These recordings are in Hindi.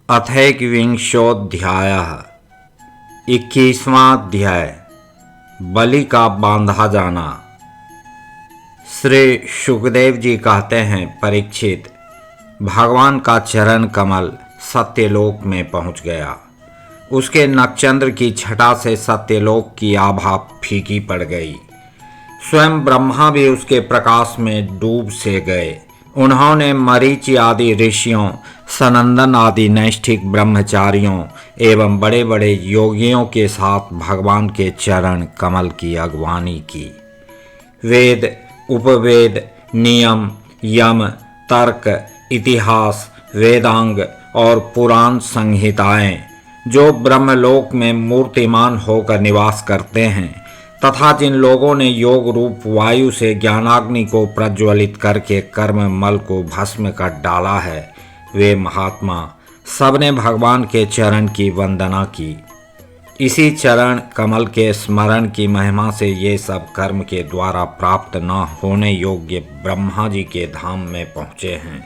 अथैकविंशोऽध्यायः 21वां अध्याय बलि का बांधा जाना। श्री सुखदेव जी कहते हैं, परीक्षित, भगवान का चरण कमल सत्यलोक में पहुंच गया। उसके नक्षत्र की छटा से सत्यलोक की आभा फीकी पड़ गई। स्वयं ब्रह्मा भी उसके प्रकाश में डूब से गए। उन्होंने मरीचि आदि ऋषियों, सनंदन आदि नैष्ठिक ब्रह्मचारियों एवं बड़े बड़े योगियों के साथ भगवान के चरण कमल की अगवानी की। वेद, उपवेद, नियम, यम, तर्क, इतिहास, वेदांग और पुराण संहिताएं जो ब्रह्मलोक में मूर्तिमान होकर निवास करते हैं तथा जिन लोगों ने योग रूप वायु से ज्ञानाग्नि को प्रज्वलित करके कर्म मल को भस्म कर डाला है, वे महात्मा सबने भगवान के चरण की वंदना की। इसी चरण कमल के स्मरण की महिमा से ये सब कर्म के द्वारा प्राप्त न होने योग्य ब्रह्मा जी के धाम में पहुँचे हैं।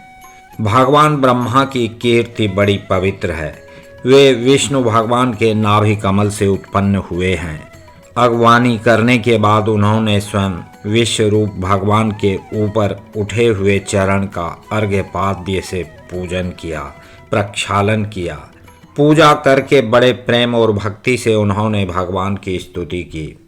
भगवान ब्रह्मा की कीर्ति बड़ी पवित्र है। वे विष्णु भगवान के नाभि कमल से उत्पन्न हुए हैं। अगवानी करने के बाद उन्होंने स्वयं विश्व रूप भगवान के ऊपर उठे हुए चरण का अर्घ्यपाद्य से पूजन किया, प्रक्षालन किया। पूजा करके बड़े प्रेम और भक्ति से उन्होंने भगवान की स्तुति की।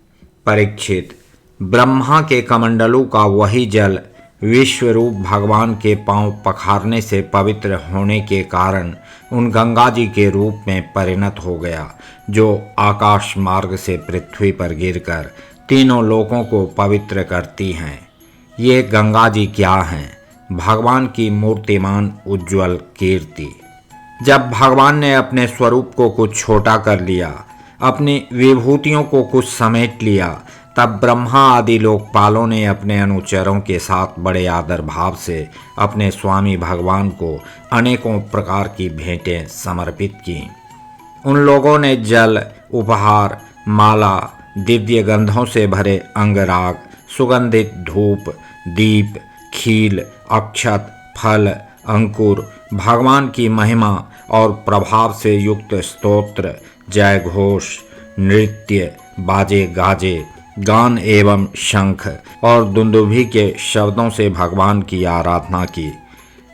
परीक्षित, ब्रह्मा के कमंडलू का वही जल विश्व रूप भगवान के पांव पखारने से पवित्र होने के कारण उन गंगा जी के रूप में परिणत हो गया, जो आकाश मार्ग से पृथ्वी पर गिरकर तीनों लोकों को पवित्र करती हैं। ये गंगा जी क्या हैं? भगवान की मूर्तिमान उज्ज्वल कीर्ति। जब भगवान ने अपने स्वरूप को कुछ छोटा कर लिया, अपनी विभूतियों को कुछ समेट लिया, तब ब्रह्मा आदि लोकपालों ने अपने अनुचरों के साथ बड़े आदर भाव से अपने स्वामी भगवान को अनेकों प्रकार की भेंटें समर्पित की। उन लोगों ने जल, उपहार, माला, दिव्य गंधों से भरे अंगराग, सुगंधित धूप, दीप, खील, अक्षत, फल, अंकुर, भगवान की महिमा और प्रभाव से युक्त स्तोत्र, जय घोष, नृत्य, बाजे गाजे, गान एवं शंख और दुंदुभी के शब्दों से भगवान की आराधना की।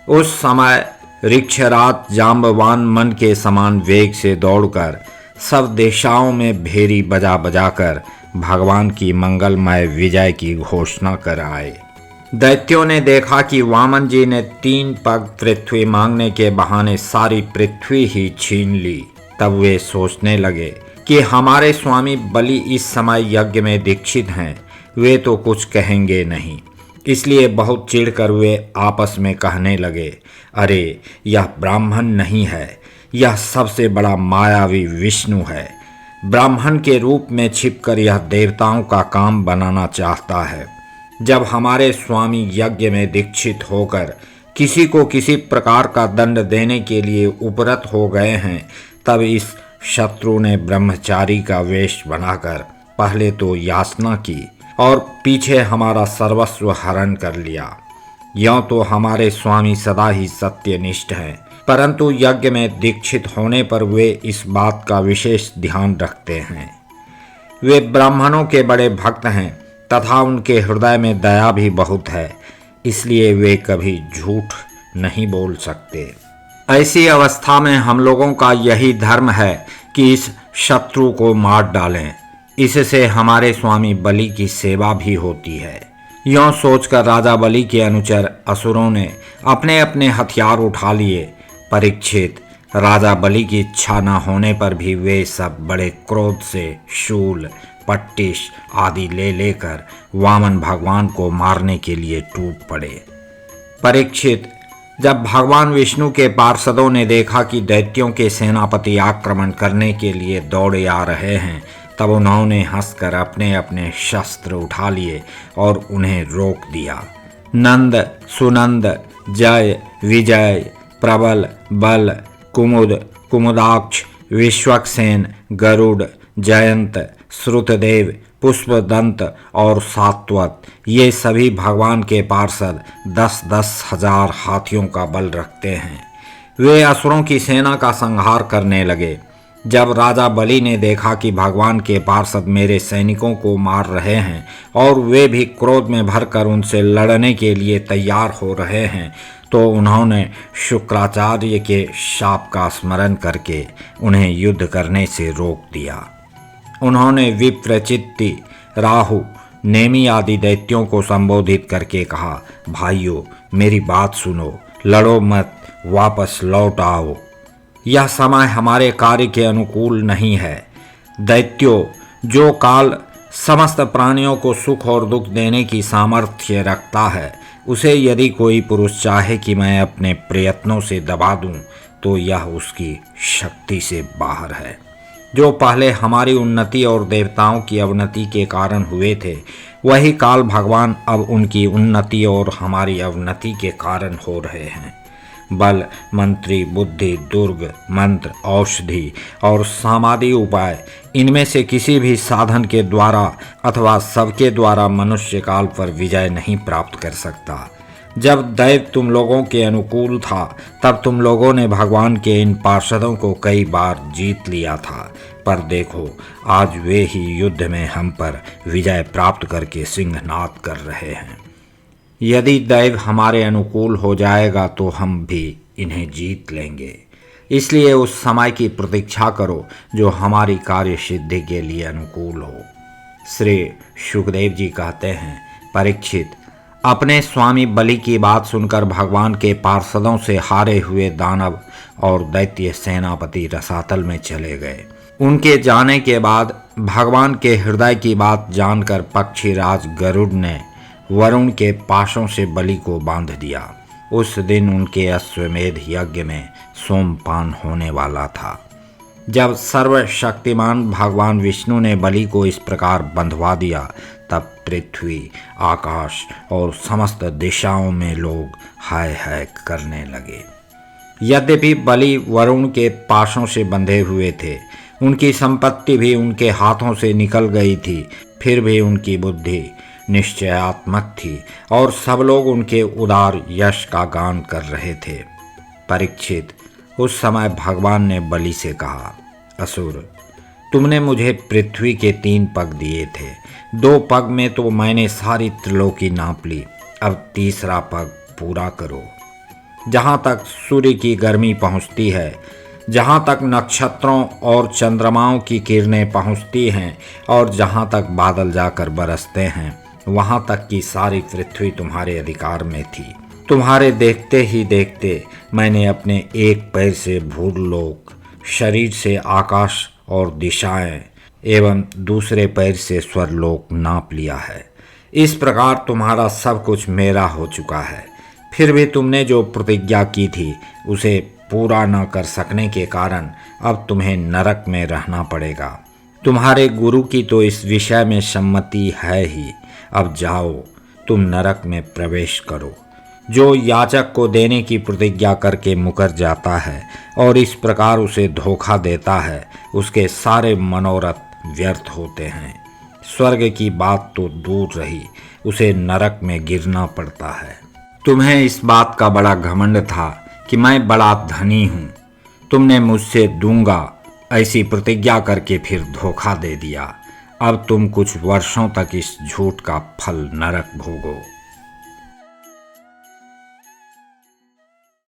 उस समय ऋक्षराज जाम्बवान मन के समान वेग से दौड़कर सब दिशाओं में भेरी बजा बजाकर भगवान की मंगलमय विजय की घोषणा कर आए। दैत्यों ने देखा कि वामन जी ने 3 पग पृथ्वी मांगने के बहाने सारी पृथ्वी ही छीन ली। तब वे सोचने लगे कि हमारे स्वामी बलि इस समय यज्ञ में दीक्षित हैं, वे तो कुछ कहेंगे नहीं। इसलिए बहुत चिढ़कर वे आपस में कहने लगे, अरे यह ब्राह्मण नहीं है, यह सबसे बड़ा मायावी विष्णु है। ब्राह्मण के रूप में छिपकर यह देवताओं का काम बनाना चाहता है। जब हमारे स्वामी यज्ञ में दीक्षित होकर किसी को किसी प्रकार का दंड देने के लिए उपरत हो गए हैं, तब इस शत्रु ने ब्रह्मचारी का वेश बनाकर पहले तो याचना की और पीछे हमारा सर्वस्व हरण कर लिया। यों तो हमारे स्वामी सदा ही सत्यनिष्ठ हैं, परंतु यज्ञ में दीक्षित होने पर वे इस बात का विशेष ध्यान रखते हैं। वे ब्राह्मणों के बड़े भक्त हैं तथा उनके हृदय में दया भी बहुत है, इसलिए वे कभी झूठ नहीं बोल सकते। ऐसी अवस्था में हम लोगों का यही धर्म है कि इस शत्रु को मार डालें। इससे हमारे स्वामी बलि की सेवा भी होती है। यों सोचकर राजा बलि के अनुचर असुरों ने अपने अपने हथियार उठा लिए। परीक्षित, राजा बलि की इच्छा न होने पर भी वे सब बड़े क्रोध से शूल, पट्टिश आदि ले लेकर वामन भगवान को मारने के लिए टूट पड़े। परीक्षित, जब भगवान विष्णु के पार्षदों ने देखा कि दैत्यों के सेनापति आक्रमण करने के लिए दौड़े आ रहे हैं, तब उन्होंने हंसकर अपने अपने शस्त्र उठा लिए और उन्हें रोक दिया। नंद, सुनंद, जय, विजय, प्रबल, बल, कुमुद, कुमुदाक्ष, विश्वक्सेन, गरुड़, जयंत, श्रुतदेव, पुष्पदंत और सात्वत, ये सभी भगवान के पार्षद 10-10 हजार हाथियों का बल रखते हैं। वे असुरों की सेना का संहार करने लगे। जब राजा बलि ने देखा कि भगवान के पार्षद मेरे सैनिकों को मार रहे हैं और वे भी क्रोध में भरकर उनसे लड़ने के लिए तैयार हो रहे हैं, तो उन्होंने शुक्राचार्य के शाप का स्मरण करके उन्हें युद्ध करने से रोक दिया। उन्होंने विप्रचित्ति, राहु, नेमि आदि दैत्यों को संबोधित करके कहा, भाइयों मेरी बात सुनो, लड़ो मत, वापस लौट आओ। यह समय हमारे कार्य के अनुकूल नहीं है। दैत्यों, जो काल समस्त प्राणियों को सुख और दुख देने की सामर्थ्य रखता है, उसे यदि कोई पुरुष चाहे कि मैं अपने प्रयत्नों से दबा दूं, तो यह उसकी शक्ति से बाहर है। जो पहले हमारी उन्नति और देवताओं की अवनति के कारण हुए थे, वही काल भगवान अब उनकी उन्नति और हमारी अवनति के कारण हो रहे हैं। बल, मंत्री, बुद्धि, दुर्ग, मंत्र, औषधि और समाधि उपाय, इनमें से किसी भी साधन के द्वारा अथवा सबके द्वारा मनुष्य काल पर विजय नहीं प्राप्त कर सकता। जब दैव तुम लोगों के अनुकूल था, तब तुम लोगों ने भगवान के इन पार्षदों को कई बार जीत लिया था, पर देखो आज वे ही युद्ध में हम पर विजय प्राप्त करके सिंहनाद कर रहे हैं। यदि दैव हमारे अनुकूल हो जाएगा तो हम भी इन्हें जीत लेंगे। इसलिए उस समय की प्रतीक्षा करो जो हमारी कार्य सिद्धि के लिए अनुकूल हो। श्री सुखदेव जी कहते हैं, परीक्षित, अपने स्वामी बलि की बात सुनकर भगवान के पार्षदों से हारे हुए दानव और दैत्य सेनापति रसातल में चले गए। उनके जाने के बाद भगवान के हृदय की बात जानकर पक्षीराज गरुड़ ने वरुण के पाशों से बलि को बांध दिया। उस दिन उनके अश्वमेध यज्ञ में सोमपान होने वाला था। जब सर्वशक्तिमान भगवान विष्णु ने बलि को इस प्रकार बंधवा दिया, तब पृथ्वी, आकाश और समस्त दिशाओं में लोग हाय हाय करने लगे। यद्यपि बलि वरुण के पाशों से बंधे हुए थे, उनकी संपत्ति भी उनके हाथों से निकल गई थी, फिर भी उनकी बुद्धि निश्चयात्मक थी और सब लोग उनके उदार यश का गान कर रहे थे। परीक्षित, उस समय भगवान ने बलि से कहा, असुर, तुमने मुझे पृथ्वी के 3 पग दिए थे। 2 पग में तो मैंने सारी त्रिलोकी नाप ली, अब तीसरा पग पूरा करो। जहाँ तक सूर्य की गर्मी पहुँचती है, जहाँ तक नक्षत्रों और चंद्रमाओं की किरणें पहुँचती हैं और जहाँ तक बादल जाकर बरसते हैं, वहाँ तक की सारी पृथ्वी तुम्हारे अधिकार में थी। तुम्हारे देखते ही देखते मैंने अपने एक पैर से भूलोक, शरीर से आकाश और दिशाएं एवं दूसरे पैर से स्वरलोक नाप लिया है। इस प्रकार तुम्हारा सब कुछ मेरा हो चुका है। फिर भी तुमने जो प्रतिज्ञा की थी उसे पूरा न कर सकने के कारण अब तुम्हें नरक में रहना पड़ेगा। तुम्हारे गुरु की तो इस विषय में सम्मति है ही। अब जाओ, तुम नरक में प्रवेश करो। जो याचक को देने की प्रतिज्ञा करके मुकर जाता है और इस प्रकार उसे धोखा देता है, उसके सारे मनोरथ व्यर्थ होते हैं। स्वर्ग की बात तो दूर रही, उसे नरक में गिरना पड़ता है। तुम्हें इस बात का बड़ा घमंड था कि मैं बड़ा धनी हूँ। तुमने मुझसे दूंगा ऐसी प्रतिज्ञा करके फिर धोखा दे दिया। अब तुम कुछ वर्षों तक इस झूठ का फल नरक भोगो।